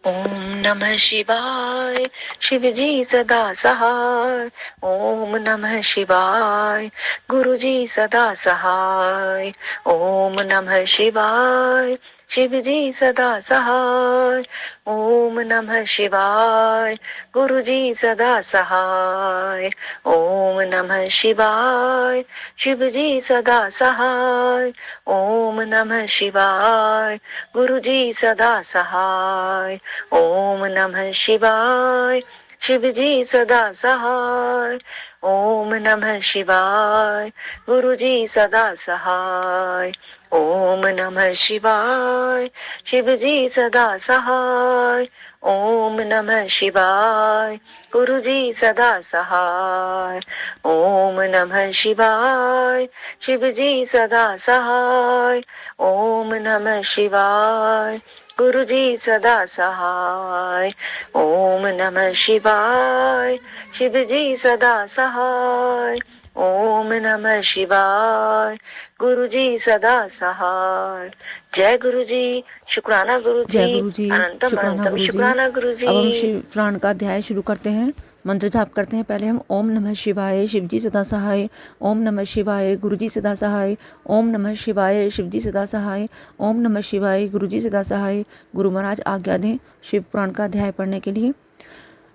ओम नमः शिवाय। शिव जी सदा सहाय। ओम नमः शिवाय। गुरु जी सदा सहाय। ओम नमः शिवाय। शिव जी सदा सहाय। ओम नमः शिवाय। गुरु जी सदा सहाय। ओम नमः शिवाय। शिव जी सदा सहाय। ओम नमः शिवाय। गुरु जी सदा सहाय। ओम नमः शिवाय। शिव जी सदा सहाय। ओम नमः शिवाय। गुरु जी सदा सहाय। ओम नमः शिवाय। शिव जी सदा सहाय। ओम नमः शिवाय। गुरु जी सदा सहाय। ओम नमः शिवाय। शिव जी सदा सहाय। ओम नमः शिवाय। गुरु जी सदा सहाय। ओम नमः शिवाय। शिव जी सदा सहाय। ओम नमः शिवाय। गुरु जी सदा सहाय। जय गुरु जी। शुक्राना गुरु जी। जय गुरु जी। अनंतम शुक्राना अनंतम गुरु जी। शुक्राना गुरु जी। अब हम शिव पुराण का अध्याय शुरू करते हैं। मंत्र जाप करते हैं। पहले हम ओम नमः शिवाय शिव जी सदा सहाय। ओम नमः शिवाय गुरु जी सदा सहाय। ओम नमः शिवाय शिव जी सदा सहाय। ओम नमः शिवाय गुरु जी सदा सहाय। गुरु महाराज आज्ञा दें शिव पुराण का अध्याय पढ़ने के लिए।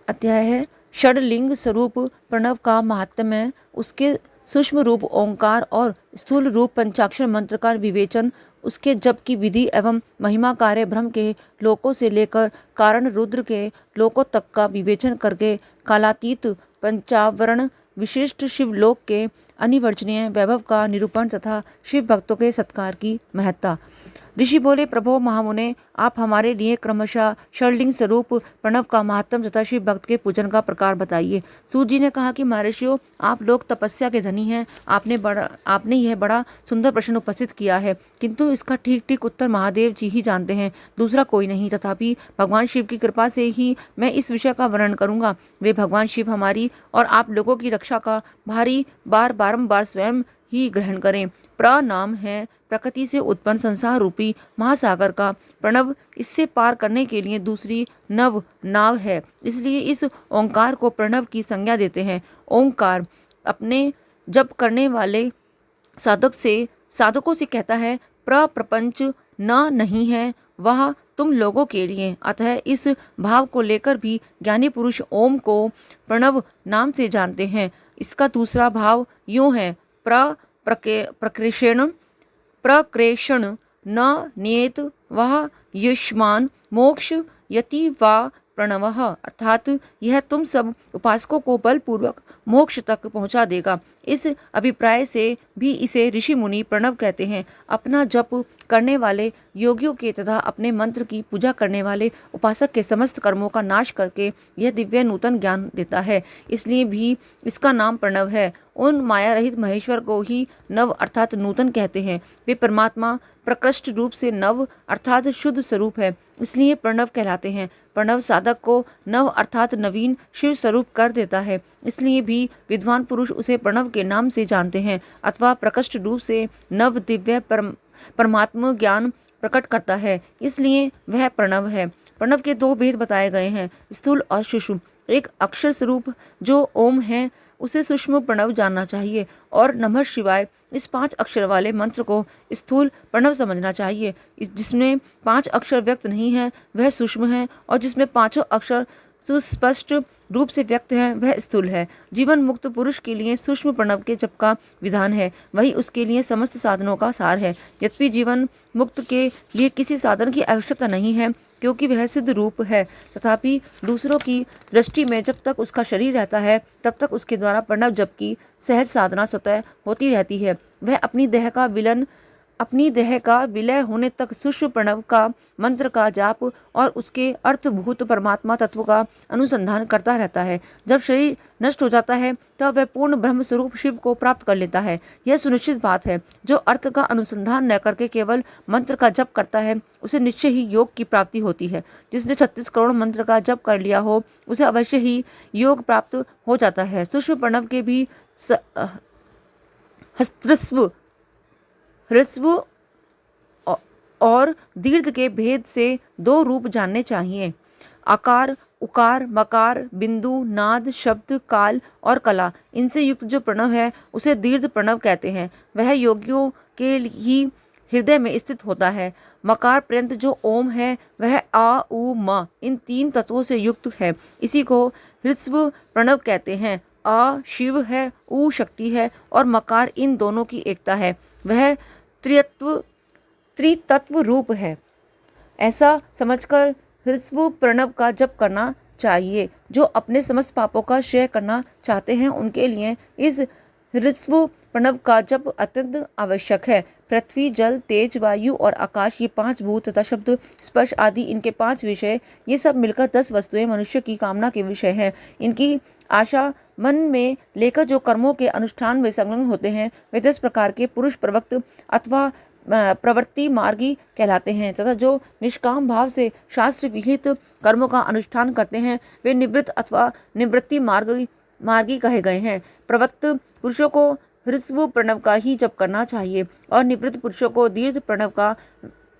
अध्याय है षडलिंग स्वरूप प्रणव का महात्म्य, उसके सूक्ष्म रूप ओंकार और स्थूल रूप पंचाक्षर मंत्र का विवेचन, उसके जप की विधि एवं महिमा कार्य ब्रह्म के लोकों से लेकर कारण रुद्र के लोकों तक का विवेचन करके कालातीत पंचावरण विशिष्ट शिवलोक के अनिवर्चनीय वैभव का निरूपण तथा शिव भक्तों के सत्कार की महत्ता। ऋषि बोले, प्रभो महामुने, आप हमारे लिए क्रमशः षडलिंग स्वरूप प्रणव का महात्म तथा शिव भक्त के पूजन का प्रकार बताइए। सूत जी ने कहा कि महर्षियों, आप लोग तपस्या के धनी हैं। आपने यह बड़ा सुंदर प्रश्न उपस्थित किया है, किंतु इसका ठीक ठीक उत्तर महादेव जी ही जानते हैं, दूसरा कोई नहीं। तथापि भगवान शिव की कृपा से ही मैं इस विषय का वर्णन करूंगा। वे भगवान शिव हमारी और आप लोगों की रक्षा का भारी बारंबार स्वयं ही ग्रहण करें। प्रनाम है प्रकृति से उत्पन्न संसार रूपी महासागर का प्रणव, इससे पार करने के लिए दूसरी नव नाव है, इसलिए इस ओंकार को प्रणव की संज्ञा देते हैं। ओंकार अपने जप करने वाले साधकों से कहता है, प्रपंच न नहीं है, वह तुम लोगों के लिए। अतः इस भाव को लेकर भी ज्ञानी पुरुष ओम को प्रणव नाम से जानते हैं। इसका दूसरा भाव यूं है, प्रकृषण न नियत वह युष्मान मोक्ष यति वा प्रणवः, अर्थात यह तुम सब उपासकों को बलपूर्वक मोक्ष तक पहुंचा देगा। इस अभिप्राय से भी इसे ऋषि मुनि प्रणव कहते हैं। अपना जप करने वाले योगियों के तथा अपने मंत्र की पूजा करने वाले उपासक के समस्त कर्मों का नाश करके यह दिव्य नूतन ज्ञान देता है, इसलिए भी इसका नाम प्रणव है। उन माया रहित महेश्वर को ही नव अर्थात नूतन कहते हैं। वे परमात्मा प्रकृष्ट रूप से नव अर्थात शुद्ध स्वरूप है, इसलिए प्रणव कहलाते हैं। प्रणव साधक को नव अर्थात नवीन शिव स्वरूप कर देता है, इसलिए भी विद्वान पुरुष उसे प्रणव के नाम से जानते हैं, अथवा प्रकृष्ट रूप से नव दिव्य परमात्मा ज्ञान प्रकट करता है, इसलिए वह प्रणव है। प्रणव के दो भेद बताए गए हैं, स्थूल और सूक्ष्म। एक अक्षर स्वरूप जो ओम है, उसे सूक्ष्म प्रणव जानना चाहिए, और नमः शिवाय इस 5 अक्षर वाले मंत्र को स्थूल प्रणव समझना चाहिए। जिसमें 5 अक्षर व्यक्त नहीं है वह सूक्ष्म है, और जिसमें 5 अक्षर सुस्पष्ट रूप से व्यक्त है वह स्थूल है। जीवन मुक्त पुरुष के लिए सूक्ष्म प्रणव के जप का विधान है, वही उसके लिए समस्त साधनों का सार है। यद्यपि जीवन मुक्त के लिए किसी साधन की आवश्यकता नहीं है, क्योंकि वह सिद्ध रूप है, तथापि दूसरों की दृष्टि में जब तक उसका शरीर रहता है तब तक उसके द्वारा प्रणव जप की सहज साधना स्वतः होती रहती है। वह अपनी देह का विलय होने तक सूक्ष्म प्रणव का मंत्र का जाप और उसके अर्थभूत परमात्मा तत्व का अनुसंधान करता रहता है। जब शरीर नष्ट हो जाता है तब वह पूर्ण ब्रह्म स्वरूप शिव को प्राप्त कर लेता है। यह सुनिश्चित बात है। जो अर्थ का अनुसंधान न करके केवल मंत्र का जप करता है उसे निश्चय ही योग की प्राप्ति होती है। जिसने 36 करोड़ मंत्र का जप कर लिया हो उसे अवश्य ही योग प्राप्त हो जाता है। सूक्ष्म प्रणव के भी ह्रस्व और दीर्घ के भेद से दो रूप जानने चाहिए। आकार, उकार, मकार, बिंदु, नाद, शब्द, काल और कला, इनसे युक्त जो प्रणव है उसे दीर्घ प्रणव कहते हैं। वह योगियों के ही हृदय में स्थित होता है। मकार पर्यंत जो ओम है वह आ, उ, म इन तीन तत्वों से युक्त है। इसी को ह्रस्व प्रणव कहते हैं। आ शिव है, उ शक्ति है और मकार इन दोनों की एकता है। वह त्रितत्व रूप है। ऐसा समझकर ह्रस्व प्रणव का जप करना चाहिए। जो अपने समस्त पापों का क्षय करना चाहते हैं उनके लिए इस ह्रस्व प्रणव का जप अत्यंत आवश्यक है। पृथ्वी, जल, तेज, वायु और आकाश, ये 5 भूत तथा शब्द, स्पर्श आदि इनके 5 विषय, ये सब मिलकर 10 वस्तुएं मनुष्य की कामना के विषय हैं। इनकी आशा मन में लेकर जो कर्मों के अनुष्ठान में संलग्न होते हैं वे 10 प्रकार के पुरुष प्रवक्त अथवा प्रवृत्ति मार्गी कहलाते हैं, तथा जो निष्काम भाव से शास्त्र विहित कर्मों का अनुष्ठान करते हैं वे निवृत्त अथवा निवृत्ति मार्गी कहे गए हैं। प्रवृत्त पुरुषों को ह्रस्व प्रणव का ही जप करना चाहिए और निवृत्त पुरुषों को दीर्घ प्रणव का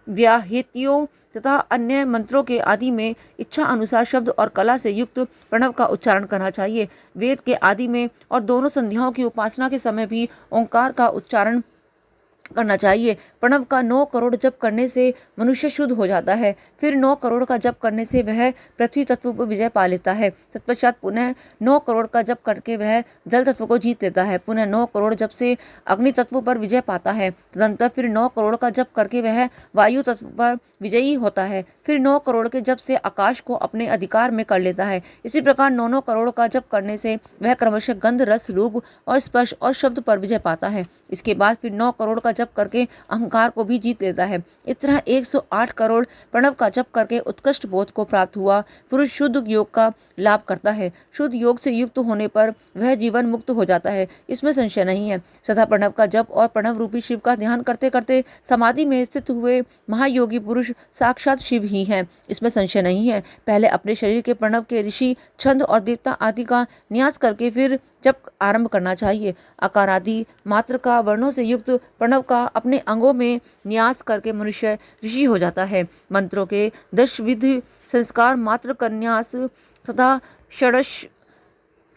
व्याहृतियों तथा अन्य मंत्रों के आदि में इच्छा अनुसार शब्द और कला से युक्त प्रणव का उच्चारण करना चाहिए। वेद के आदि में और दोनों संध्याओं की उपासना के समय भी ओंकार का उच्चारण करना चाहिए। प्रणव का 9 करोड़ जप करने से मनुष्य शुद्ध हो जाता है। फिर 9 करोड़ का जप करने से वह पृथ्वी तत्व पर विजय पा लेता है। तत्पश्चात पुनः 9 करोड़ का जप करके वह जल तत्व को जीत लेता है। पुनः 9 करोड़ जप से अग्नि तत्व पर विजय पाता है। तदंतर फिर 9 करोड़ का जप करके वह वायु तत्व पर विजयी होता है। फिर 9 करोड़ के जप से आकाश को अपने अधिकार में कर लेता है। इसी प्रकार 9 करोड़ का जप करने से वह क्रमशः गंध, रस, रूप और स्पर्श और शब्द पर विजय पाता है। इसके बाद फिर 9 करोड़ का जप करके अहंकार को भी जीत लेता है। इस तरह 108 करोड़ प्रणव का जप करके उत्कृष्ट बोध को प्राप्त हुआ पुरुष शुद्ध योग का लाभ करता है। शुद्ध योग से युक्त होने पर वह जीवन मुक्त हो जाता है, इसमें संशय नहीं है। सदा प्रणव का जप और प्रणव रूपी शिव का ध्यान करते करते समाधि में स्थित हुए महायोगी पुरुष साक्षात शिव ही हैं, इसमें संशय नहीं है। पहले अपने शरीर के प्रणव के ऋषि, छंद और देवता आदि का न्यास करके फिर जप आरंभ करना चाहिए। आकार आदि मात्र का वर्णों से युक्त प्रणव का अपने अंगों में न्यास करके मनुष्य ऋषि हो जाता है। मंत्रों के 10 विधि संस्कार मात्र का न्यास तथा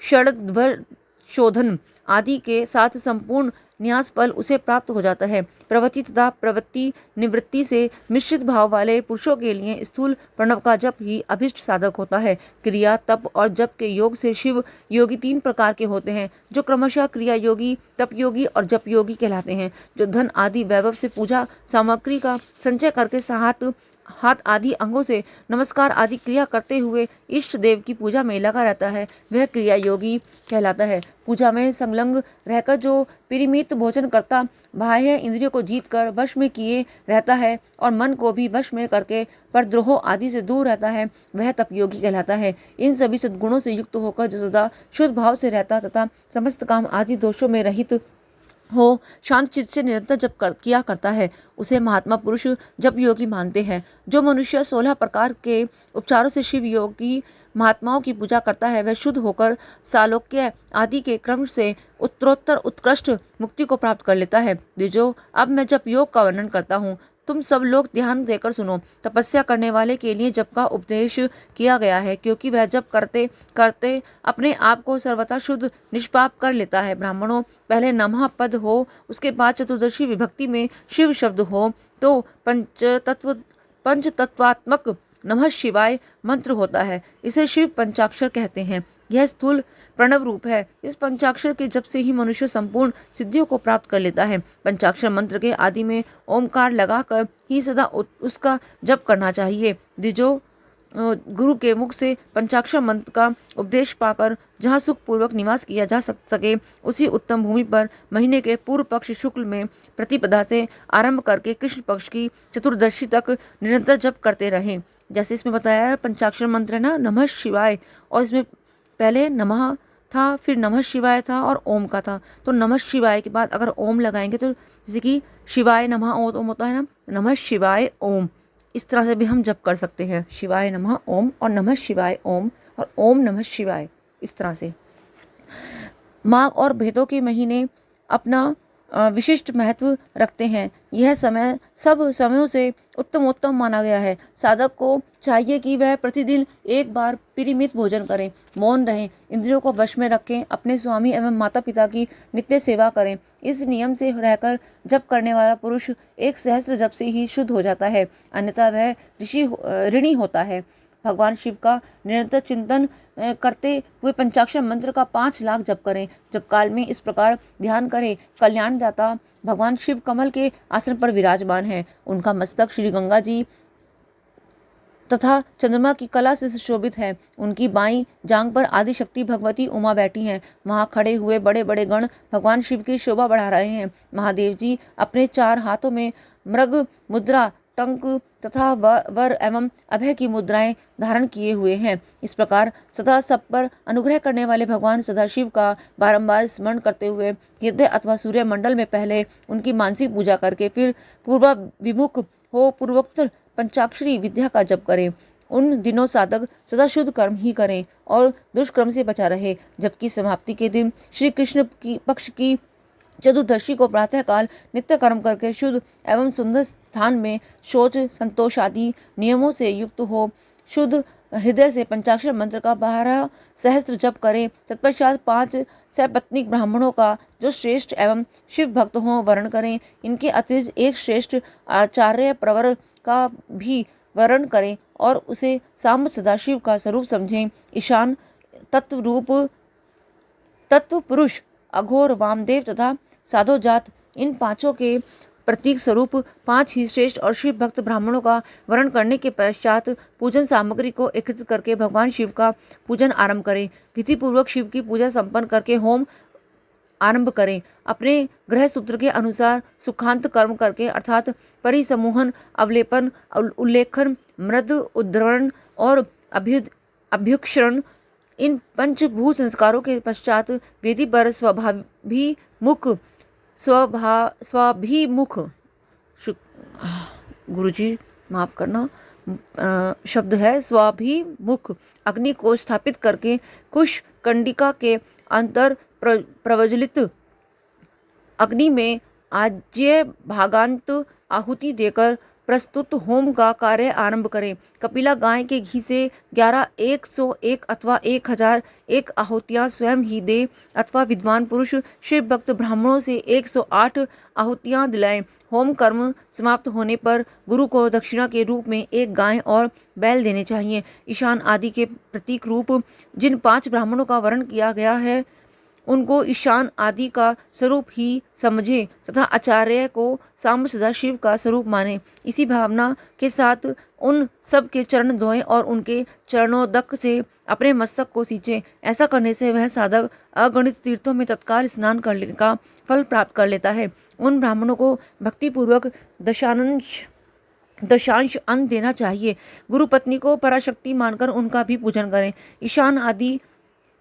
षड्वर शोधन आदि के साथ संपूर्ण न्यास फल उसे प्राप्त हो जाता है। प्रवृत्ति तथा प्रवृत्ति निवृत्ति से मिश्रित भाव वाले पुरुषों के लिए स्थूल प्रणव का जप ही अभिष्ट साधक होता है। क्रिया, तप और जप के योग से शिव योगी 3 प्रकार के होते हैं, जो क्रमशः क्रिया योगी, तप योगी और जप योगी कहलाते हैं। जो धन आदि वैभव से पूजा सामग्री का संचय करके हाथ आदि अंगों से नमस्कार आदि क्रिया करते हुए इष्ट देव की पूजा में लगा रहता है, वह क्रिया योगी कहलाता है। पूजा में संलग्न रहकर जो परिमित भोजन करता, बाह्य इंद्रियों को जीत कर वश में किए रहता है और मन को भी वश में करके परद्रोह आदि से दूर रहता है, वह तप योगी कहलाता है। इन सभी सद्गुणों से युक्त होकर जो सदा शुद्ध भाव से रहता तथा समस्त काम आदि दोषों में रहित हो शांत चित्त से निरंतर जप किया करता है, उसे महात्मा पुरुष जप योगी मानते हैं। जो मनुष्य 16 प्रकार के उपचारों से शिव योगी महात्माओं की पूजा करता है, वह शुद्ध होकर सालोक्य आदि के क्रम से उत्तरोत्तर उत्कृष्ट मुक्ति को प्राप्त कर लेता है। द्विजो, अब मैं जप योग का वर्णन करता हूँ, तुम सब लोग ध्यान देकर सुनो। तपस्या करने वाले के लिए जप का उपदेश किया गया है, क्योंकि वह जप करते करते अपने आप को सर्वथा शुद्ध निष्पाप कर लेता है। ब्राह्मणों, पहले नमः पद हो, उसके बाद चतुर्दशी विभक्ति में शिव शब्द हो तो पंचतत्वात्मक नमः शिवाय मंत्र होता है। इसे शिव पंचाक्षर कहते हैं। यह स्थूल प्रणव रूप है। इस पंचाक्षर के जप से ही मनुष्य संपूर्ण सिद्धियों को प्राप्त कर लेता है। पंचाक्षर मंत्र के आदि में ओमकार लगाकर ही सदा उसका जप करना चाहिए। द्विजो, गुरु के मुख से पंचाक्षर मंत्र का उपदेश पाकर जहाँ सुख पूर्वक निवास किया जा सके, उसी उत्तम भूमि पर महीने के पूर्व पक्ष शुक्ल में प्रतिपदा से आरंभ करके कृष्ण पक्ष की चतुर्दशी तक निरंतर जप करते रहें। जैसे इसमें बताया पंचाक्षर मंत्र है ना, नमः शिवाय, और इसमें पहले नमः था, फिर नमः शिवाय था और ओम का था। तो नमः शिवाय के बाद अगर ओम लगाएंगे तो जैसे कि शिवाय नमः ओम होता है ना, नमः शिवाय ओम, इस तरह से भी हम जप कर सकते हैं। शिवाय नमः ओम और नमः शिवाय ओम और ओम नमः शिवाय, इस तरह से। माघ और भेदों के महीने अपना विशिष्ट महत्व रखते हैं। यह समय सब समयों से उत्तम माना गया है। साधक को चाहिए कि वह प्रतिदिन एक बार परिमित भोजन करें, मौन रहें, इंद्रियों को वश में रखें, अपने स्वामी एवं माता पिता की नित्य सेवा करें। इस नियम से रहकर जप करने वाला पुरुष एक सहस्त्र जप से ही शुद्ध हो जाता है, अन्यथा वह ऋणी होता है। भगवान शिव का निरंतर चिंतन करते हुए पंचाक्षर मंत्र का 5 लाख जप करें। जब काल में इस प्रकार ध्यान करें, कल्याणदाता भगवान शिव कमल के आसन पर विराजमान है। उनका मस्तक श्री गंगा जी तथा चंद्रमा की कला से सुशोभित है। उनकी बाईं जांग पर आदि शक्ति भगवती उमा बैठी हैं। वहां खड़े हुए बड़े बड़े गण भगवान शिव की शोभा बढ़ा रहे हैं। महादेव जी अपने 4 हाथों में मृग मुद्रा, टंक तथा वर एवं अभय की मुद्राएं धारण किए हुए हैं। इस प्रकार सदा सब पर अनुग्रह करने वाले भगवान सदाशिव का बारंबार स्मरण करते हुए हृदय अथवा सूर्य मंडल में पहले उनकी मानसिक पूजा करके फिर पूर्वाभिमुख हो पूर्वोक्त पंचाक्षरी विद्या का जप करें। उन दिनों साधक सदा शुद्ध कर्म ही करें और दुष्कर्म से बचा रहे। जबकि समाप्ति के दिन श्री कृष्ण की पक्ष की चतुर्दशी को प्रातःकाल नित्य कर्म करके शुद्ध एवं सुंदर स्थान में शौच संतोष आदि नियमों से युक्त हो शुद्ध हृदय से पंचाक्षर मंत्र का 12 सहस्त्र जप करें। तत्पश्चात 5 सपत्नीक ब्राह्मणों का जो श्रेष्ठ एवं शिव भक्त हों वर्ण करें। इनके अतिरिक्त एक श्रेष्ठ आचार्य प्रवर का भी वर्ण करें और उसे सांब सदाशिव का स्वरूप समझें। ईशान तत्व पुरुष, अघोर, वामदेव तथा साधो जात, इन पांचों के प्रतीक स्वरूप 5 ही श्रेष्ठ और शिव भक्त ब्राह्मणों का वर्ण करने के पश्चात पूजन सामग्री को एकत्रित करके भगवान शिव का पूजन आरंभ करें। विधि पूर्वक शिव की पूजा संपन्न करके होम आरंभ करें। अपने ग्रह सूत्र के अनुसार सुखांत कर्म करके अर्थात परिसमूहन, अवलेपन, उल्लेखन, मृद उद्धरण और अभ्युक्षरण, इन पंचभूत संस्कारों के पश्चात वेदी पर स्वाभिमुख गुरुजी माफ करना शब्द है स्वाभिमुख अग्नि को स्थापित करके कुश कंडिका के अंतर प्रज्वलित अग्नि में आज्य भागांत आहुति देकर प्रस्तुत होम का कार्य आरंभ करें। कपिला गाय के घी से 11 101 अथवा 1001 आहुतियां स्वयं ही दे अथवा विद्वान पुरुष शिव भक्त ब्राह्मणों से 108 आहुतियां दिलाएं। होम कर्म समाप्त होने पर गुरु को दक्षिणा के रूप में 1 गाय और बैल देने चाहिए। ईशान आदि के प्रतीक रूप जिन 5 ब्राह्मणों का वर्ण किया गया है उनको ईशान आदि का स्वरूप ही समझें तथा आचार्य को सांब सदाशिव का स्वरूप माने। इसी भावना के साथ उन सब के चरण धोएं और उनके चरणोदक से अपने मस्तक को सींचें। ऐसा करने से वह साधक अगणित तीर्थों में तत्काल स्नान करने का फल प्राप्त कर लेता है। उन ब्राह्मणों को भक्तिपूर्वक दशांश अन्न देना चाहिए। गुरु पत्नी को पराशक्ति मानकर उनका भी पूजन करें। ईशान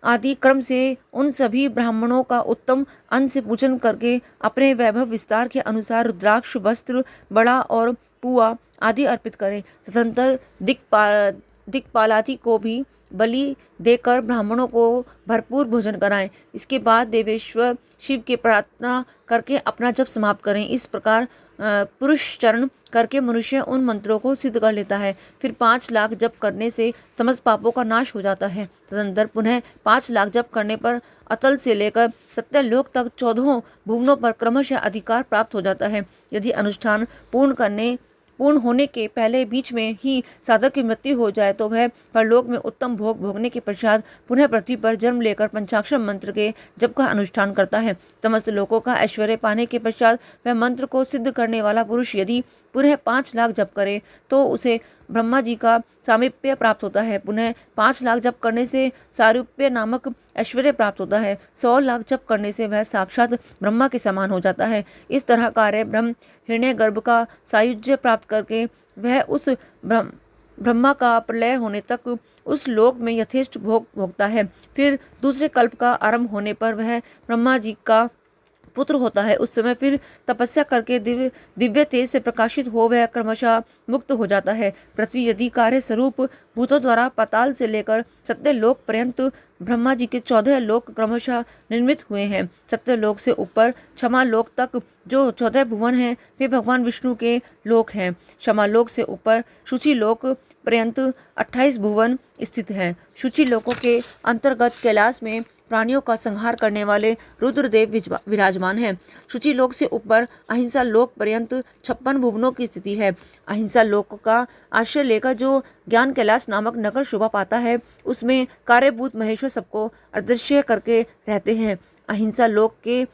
आदि क्रम से उन सभी ब्राह्मणों का उत्तम अन्न से पूजन करके अपने वैभव विस्तार के अनुसार रुद्राक्ष, वस्त्र, बड़ा और पुआ आदि अर्पित करें। तदंतर दिक्पालादि को भी बलि देकर ब्राह्मणों को भरपूर भोजन कराएं। इसके बाद देवेश्वर शिव की प्रार्थना करके अपना जप समाप्त करें। इस प्रकार पुरुष चरण करके मनुष्य उन मंत्रों को सिद्ध कर लेता है। फिर 5 लाख जप करने से समस्त पापों का नाश हो जाता है। तदनंतर पुनः 5 लाख जप करने पर अतल से लेकर सत्यलोक तक 14 भुवनों पर क्रमशः अधिकार प्राप्त हो जाता है। यदि अनुष्ठान पूर्ण होने के पहले बीच में ही साधक की मृत्यु हो जाए तो वह परलोक में उत्तम भोग भोगने के पश्चात पुनः पृथ्वी पर जन्म लेकर पंचाक्षर मंत्र के जप का अनुष्ठान करता है। समस्त लोकों का ऐश्वर्य पाने के पश्चात वह मंत्र को सिद्ध करने वाला पुरुष यदि पुनः 5 लाख जप करे तो उसे ब्रह्मा जी का सामीप्य प्राप्त होता है। पुनः 5 लाख जप करने से सारूप्य नामक ऐश्वर्य प्राप्त होता है। 100 लाख जप करने से वह साक्षात ब्रह्मा के समान हो जाता है। इस तरह कार्य ब्रह्म हिरण्य गर्भ का सायुज्य प्राप्त करके वह उस ब्रह्मा का प्रलय होने तक उस लोक में यथेष्ट भोग भोगता है। फिर दूसरे कल्प का आरंभ होने पर वह ब्रह्मा जी का पुत्र होता है, उस समय फिर तपस्या करके दिव्य तेज से प्रकाशित हो वह क्रमशः मुक्त हो जाता है। पृथ्वी यदि कार्य स्वरूप भूतों द्वारा पाताल से लेकर सत्यलोक पर्यंत ब्रह्मा जी के 14 लोक क्रमशः निर्मित हुए हैं। सत्यलोक से ऊपर क्षमा लोक तक जो 14 भुवन हैं वे भगवान विष्णु के लोक हैं। क्षमा लोक से ऊपर शुचि लोक पर्यंत 28 भुवन स्थित हैं। शुचि लोकों के अंतर्गत कैलाश में प्राणियों का संहार करने वाले रुद्रदेव विराजमान हैं। शुचि लोक से ऊपर अहिंसा लोक पर्यंत 56 भुवनों की स्थिति है। अहिंसा लोक का आश्रय लेकर जो ज्ञान कैलाश नामक नगर शोभा पाता है, उसमें कार्यभूत महेश्वर सबको अदृश्य करके रहते हैं। अहिंसा लोक के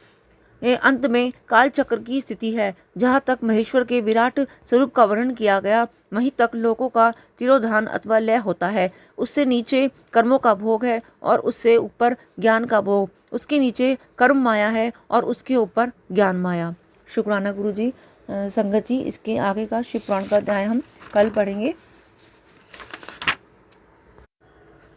अंत में काल चक्र की स्थिति है। जहाँ तक महेश्वर के विराट स्वरूप का वर्णन किया गया, वहीं तक लोकों का तिरोधान अथवा लय होता है। उससे नीचे कर्मों का भोग है और उससे ऊपर ज्ञान का भोग। उसके नीचे कर्म माया है और उसके ऊपर ज्ञान माया। शुक्राना गुरु जी। संगत जी, इसके आगे का शिव पुराण का अध्याय हम कल पढ़ेंगे।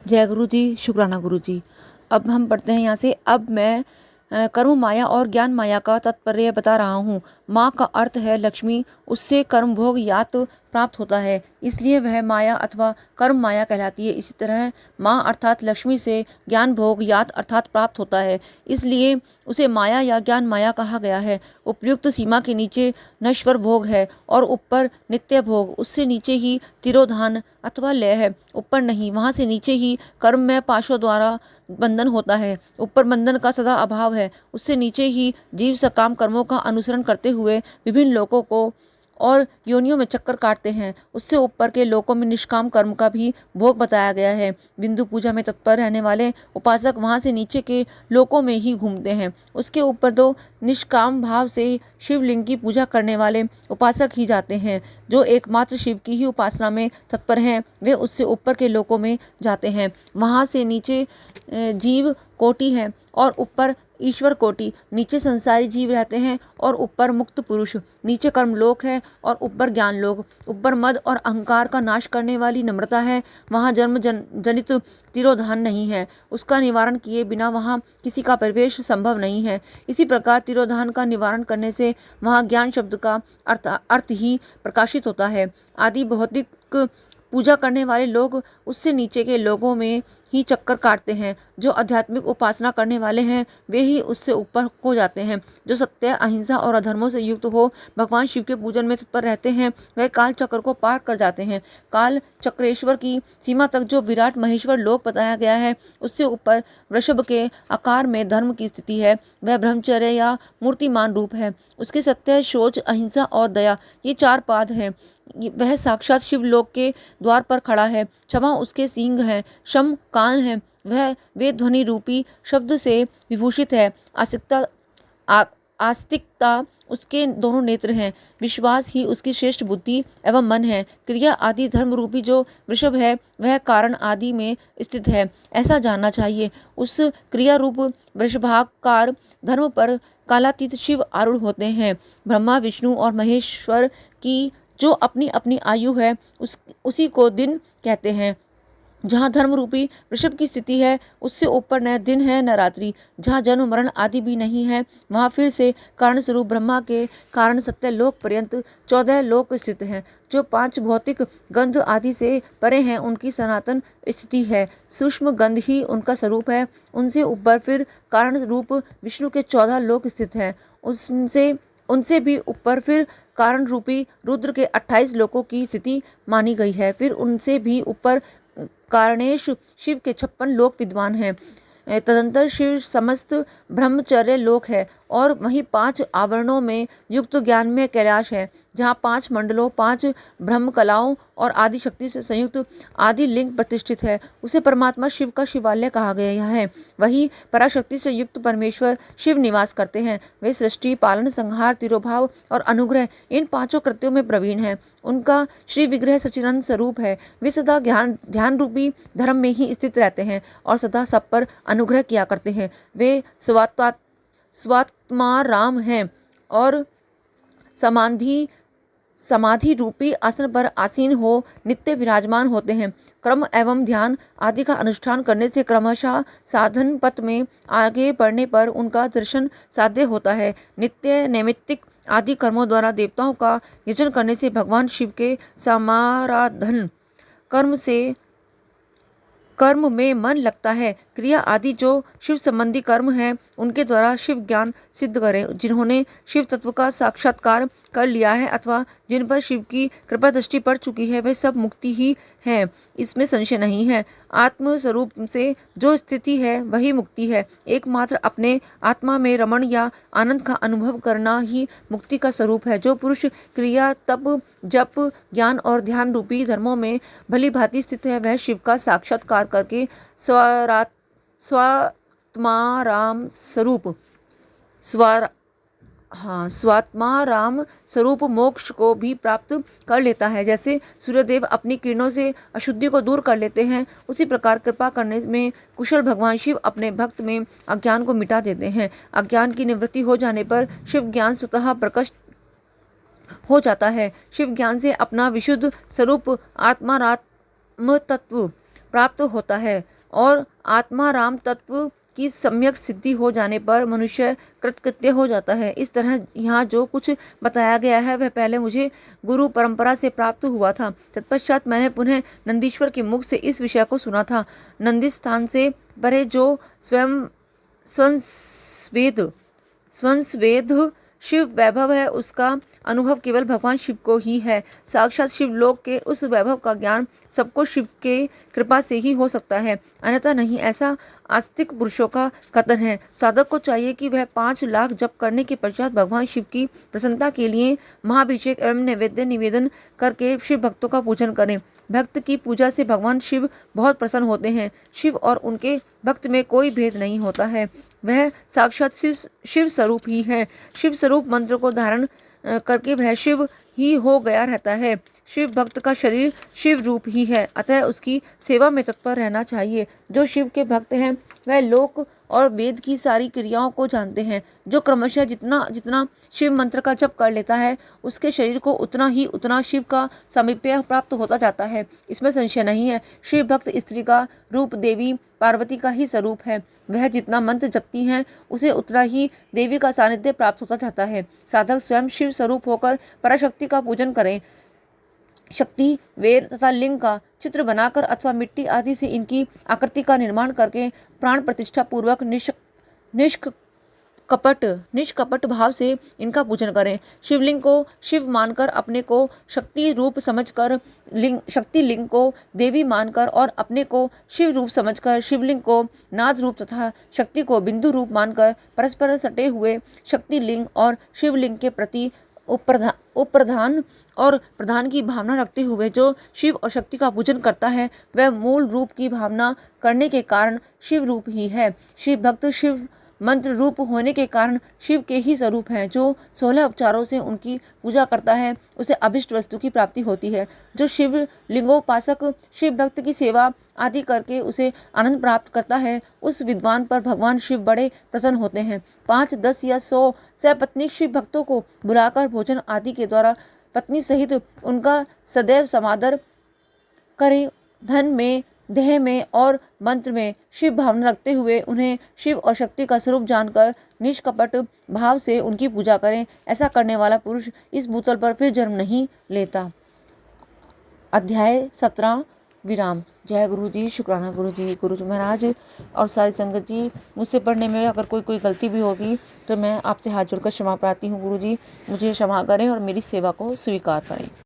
जय गुरु जी। शुक्राना गुरु जी। अब हम पढ़ते हैं यहाँ से। अब मैं कर्म माया और ज्ञान माया का तात्पर्य बता रहा हूँ। माँ का अर्थ है लक्ष्मी, उससे कर्म भोग यात प्राप्त होता है, इसलिए वह माया अथवा कर्म माया कहलाती है। इसी तरह माँ अर्थात लक्ष्मी से ज्ञान भोग यात अर्थात प्राप्त होता है, इसलिए उसे माया या ज्ञान माया कहा गया है। उपयुक्त सीमा के नीचे नश्वर भोग है और ऊपर नित्य भोग। उससे नीचे ही तिरोधान अथवा लय है, ऊपर नहीं। वहाँ से नीचे ही कर्म में पाशों द्वारा बंधन होता है, ऊपर बंधन का सदा अभाव है। उससे नीचे ही जीव सकाम कर्मों का अनुसरण करते हुए विभिन्न लोकों को और योनियों में चक्कर काटते हैं। उससे ऊपर के लोकों में निष्काम कर्म का भी भोग बताया गया है। बिंदु पूजा में तत्पर रहने वाले उपासक वहां से नीचे के लोकों में ही घूमते हैं। उसके ऊपर तो निष्काम भाव से शिवलिंग की पूजा करने वाले उपासक ही जाते हैं। जो एकमात्र शिव की ही उपासना में तत्पर हैं, वे उससे ऊपर के लोकों में जाते हैं। वहां से नीचे जीव कोटि है और ऊपर ईश्वर कोटि। नीचे संसारी जीव रहते हैं और ऊपर मुक्त पुरुष। नीचे कर्म लोक है और ऊपर ज्ञान लोक। ऊपर मद और अहंकार का नाश करने वाली नम्रता है। वहाँ जन्म जनित तिरोधान नहीं है। उसका निवारण किए बिना वहाँ किसी का प्रवेश संभव नहीं है। इसी प्रकार तिरोधान का निवारण करने से वहाँ ज्ञान शब्द का अर्थ ही प्रकाशित होता है। आदि भौतिक पूजा करने वाले लोग उससे नीचे के लोगों में ही चक्कर काटते हैं। जो आध्यात्मिक उपासना करने वाले हैं, वे ही उससे ऊपर हो जाते हैं। जो सत्य, अहिंसा और अधर्मों से युक्त हो भगवान शिव के पूजन में तत्पर रहते हैं, वह काल चक्र को पार कर जाते हैं। काल चक्रेश्वर की सीमा तक जो विराट महेश्वर लोक बताया गया है, उससे ऊपर वृषभ के आकार में धर्म की स्थिति है। वह ब्रह्मचर्य या मूर्तिमान रूप है। उसके सत्य, शौच, अहिंसा और दया, ये 4 पाद हैं। वह साक्षात शिवलोक के द्वार पर खड़ा है। क्षमा उसके सींग हैं, शम कान है। वह वेद ध्वनि रूपी शब्द से विभूषित है। आस्तिकता उसके दोनों नेत्र हैं। विश्वास ही उसकी श्रेष्ठ बुद्धि एवं मन है। क्रिया आदि धर्म रूपी जो वृषभ है, वह कारण आदि में स्थित है, ऐसा जानना चाहिए। उस क्रिया रूप वृषभाकार धर्म पर कालातीत शिव आरूढ़ होते हैं। ब्रह्मा, विष्णु और महेश्वर की जो अपनी अपनी आयु है, उसी को दिन कहते हैं। जहाँ धर्म रूपी वृषभ की स्थिति है, उससे ऊपर न दिन है न रात्रि। जहाँ जन्म मरण आदि भी नहीं है, वहाँ फिर से कारण स्वरूप ब्रह्मा के कारण सत्य लोक पर्यंत 14 लोक स्थित हैं। जो 5 भौतिक गंध आदि से परे हैं, उनकी सनातन स्थिति है। सूक्ष्म गंध ही उनका स्वरूप है। उनसे ऊपर फिर कारण रूप विष्णु के 14 लोक स्थित हैं। उनसे भी ऊपर फिर कारण रूपी रुद्र के 28 लोकों की स्थिति मानी गई है। फिर उनसे भी ऊपर कारणेश शिव के 56 लोक विद्वान हैं। तदंतर शिव समस्त ब्रह्मचर्य लोक है और वहीं 5 आवरणों में युक्त ज्ञान में कैलाश है, जहाँ 5 मंडलों, 5 ब्रह्म कलाओं और आदि शक्ति से संयुक्त आदि लिंग प्रतिष्ठित है। उसे परमात्मा शिव का शिवालय कहा गया है। वही पराशक्ति से युक्त परमेश्वर शिव निवास करते हैं। वे सृष्टि, पालन, संहार, तिरोभाव और अनुग्रह, इन 5 कृत्यों में प्रवीण हैं। उनका श्री विग्रह सच्चिदानंद स्वरूप है। वे सदा ध्यान रूपी धर्म में ही स्थित रहते हैं और सदा सब पर अनुग्रह किया करते हैं। वे स्वात्मा राम हैं और समाधि समाधि रूपी आसन पर आसीन हो नित्य विराजमान होते हैं। कर्म एवं ध्यान आदि का अनुष्ठान करने से क्रमशः साधन पथ में आगे बढ़ने पर उनका दर्शन साध्य होता है। नित्य नैमित्तिक आदि कर्मों द्वारा देवताओं का यजन करने से भगवान शिव के समाराधन कर्म में मन लगता है। क्रिया आदि जो शिव संबंधी कर्म हैं उनके द्वारा शिव ज्ञान सिद्ध करें। जिन्होंने शिव तत्व का साक्षात्कार कर लिया है अथवा जिन पर शिव की कृपा दृष्टि पड़ चुकी है वे सब मुक्ति ही है, इसमें संशय नहीं है। आत्म स्वरूप से जो स्थिति है वही मुक्ति है। एकमात्र अपने आत्मा में रमण या आनंद का अनुभव करना ही मुक्ति का स्वरूप है। जो पुरुष क्रिया तप जप ज्ञान और ध्यान रूपी धर्मों में भली भांति स्थित है वह शिव का साक्षात्कार करके स्वात्माराम स्वरूप मोक्ष को भी प्राप्त कर लेता है। जैसे सूर्यदेव अपनी किरणों से अशुद्धि को दूर कर लेते हैं, उसी प्रकार कृपा करने में कुशल भगवान शिव अपने भक्त में अज्ञान को मिटा देते हैं। अज्ञान की निवृत्ति हो जाने पर शिव ज्ञान स्वतः प्रकट हो जाता है। शिव ज्ञान से अपना विशुद्ध स्वरूप आत्माराम तत्व प्राप्त होता है और आत्माराम तत्व की सम्यक सिद्धि हो जाने पर मनुष्य कृतकृत्य हो जाता है। इस तरह यहाँ जो कुछ बताया गया है वह पहले मुझे गुरु परंपरा से प्राप्त हुआ था। तत्पश्चात मैंने पुनः नंदीश्वर के मुख से इस विषय को सुना था। नंदी स्थान से परे जो स्वंस्वेद शिव वैभव है उसका अनुभव केवल भगवान शिव को ही है। साक्षात शिवलोक के उस वैभव का ज्ञान सबको शिव के कृपा से ही हो सकता है, अन्यथा नहीं, ऐसा आस्तिक पुरुषों का कथन है। साधक को चाहिए कि वह 5 लाख जप करने के पश्चात भगवान शिव की प्रसन्नता के लिए महाभिषेक एवं नैवेद्य निवेदन करके शिव भक्तों का पूजन करें। भक्त की पूजा से भगवान शिव बहुत प्रसन्न होते हैं। शिव और उनके भक्त में कोई भेद नहीं होता है, वह साक्षात शिव स्वरूप ही है। शिव स्वरूप मंत्र को धारण करके वह शिव ही हो गया रहता है। शिव भक्त का शरीर शिव रूप ही है, अतः उसकी सेवा में तत्पर रहना चाहिए। जो शिव के भक्त हैं वह लोक और वेद की सारी क्रियाओं को जानते हैं। जो क्रमशः जितना जितना शिव मंत्र का जप कर लेता है उसके शरीर को उतना शिव का सामीप्य प्राप्त होता जाता है, इसमें संशय नहीं है। शिव भक्त स्त्री का रूप देवी पार्वती का ही स्वरूप है। वह जितना मंत्र जपती हैं उसे उतना ही देवी का सानिध्य प्राप्त होता जाता है। साधक स्वयं शिव स्वरूप होकर पराशक्ति का पूजन करें। शक्ति वेर तथा लिंग का चित्र बनाकर अथवा मिट्टी आदि से इनकी आकृति का निर्माण करके प्राण प्रतिष्ठा पूर्वक निष्कपट भाव से इनका पूजन करें। शिवलिंग को शिव मानकर अपने को शक्ति रूप समझकर शक्ति लिंग को देवी मानकर और अपने को शिव रूप समझकर शिवलिंग को नाद रूप तथा शक्ति को बिंदु रूप मानकर परस्पर सटे हुए शक्ति लिंग और शिवलिंग के प्रति उपप्रधान और प्रधान की भावना रखते हुए जो शिव और शक्ति का पूजन करता है वह मूल रूप की भावना करने के कारण शिव रूप ही है। शिव भक्त शिव मंत्र रूप होने के कारण शिव के ही स्वरूप हैं। जो 16 उपचारों से उनकी पूजा करता है उसे अभिष्ट वस्तु की प्राप्ति होती है। जो शिव लिंगोपासक शिव भक्त की सेवा आदि करके उसे आनंद प्राप्त करता है उस विद्वान पर भगवान शिव बड़े प्रसन्न होते हैं। 5, 10 या 100 सपत्नीक शिव भक्तों को बुलाकर भोजन आदि के द्वारा पत्नी सहित उनका सदैव समादर करें। धन में देह में और मंत्र में शिव भावना रखते हुए उन्हें शिव और शक्ति का स्वरूप जानकर निष्कपट भाव से उनकी पूजा करें। ऐसा करने वाला पुरुष इस भूतल पर फिर जन्म नहीं लेता। अध्याय 17 विराम। जय गुरु जी, शुक्राना गुरु जी महाराज और सारी संगत जी। मुझसे पढ़ने में अगर कोई गलती भी होगी तो मैं आपसे हाथ जोड़कर क्षमा प्रार्थी हूँ। गुरु जी मुझे क्षमा करें और मेरी सेवा को स्वीकार करें।